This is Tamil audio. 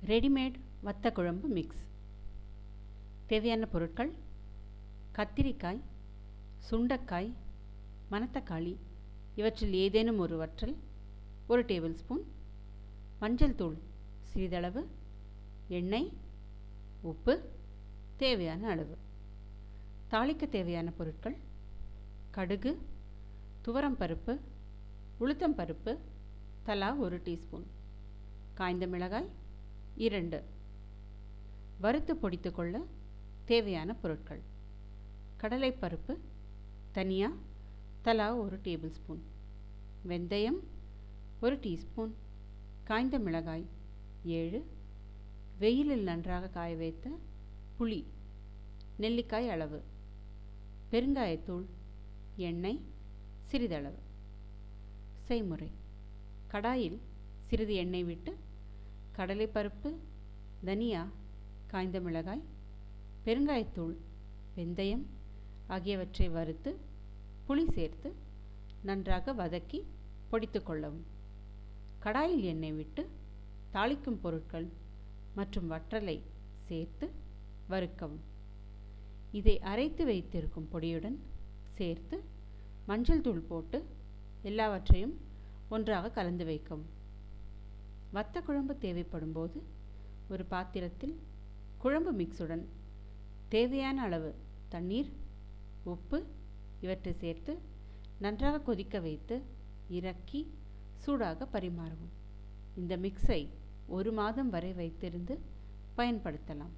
ரெடிமேட் வத்த குழம்பு மிக்ஸ். தேவையான பொருட்கள்: கத்திரிக்காய், சுண்டைக்காய், மணத்தக்காளி இவற்றில் ஏதேனும் ஒரு வற்றல் 1 டேபிள் ஸ்பூன், மஞ்சள் தூள் சிறிதளவு, எண்ணெய், உப்பு தேவையான அளவு. தாளிக்க தேவையான பொருட்கள்: கடுகு, துவரம்பருப்பு, உளுத்தம்பருப்பு தலா 1 டீஸ்பூன், காய்ந்த மிளகாய் 2. வறுத்து பொடித்து கொள்ள தேவையான பொருட்கள்: கடலைப்பருப்பு, தனியா தலா 1 டேபிள் ஸ்பூன், வெந்தயம் 1 டீஸ்பூன், காய்ந்த மிளகாய் 7, வெயிலில் நன்றாக காய வைத்த புளி நெல்லிக்காய் அளவு, பெருங்காயத்தூள், எண்ணெய் சிறிதளவு. செய்முறை: கடாயில் சிறிது எண்ணெய் விட்டு கடலைப்பருப்பு, தனியா, காய்ந்த மிளகாய், பெருங்காயத்தூள், வெந்தயம் ஆகியவற்றை வறுத்து புளி சேர்த்து நன்றாக வதக்கி பொடித்து கொள்ளவும். கடாயில் எண்ணெய் விட்டு தாளிக்கும் பொருட்கள் மற்றும் வற்றலை சேர்த்து வறுக்கவும். இதை அரைத்து வைத்திருக்கும் பொடியுடன் சேர்த்து மஞ்சள் தூள் போட்டு எல்லாவற்றையும் ஒன்றாக கலந்து வைக்கவும். வத்த குழம்பு தேவைப்படும் போது ஒரு பாத்திரத்தில் குழம்பு மிக்ஸுடன் தேவையான அளவு தண்ணீர், உப்பு இவற்றை சேர்த்து நன்றாக கொதிக்க வைத்து இறக்கி சூடாக பரிமாறவும். இந்த மிக்ஸை 1 மாதம் வரை வைத்திருந்து பயன்படுத்தலாம்.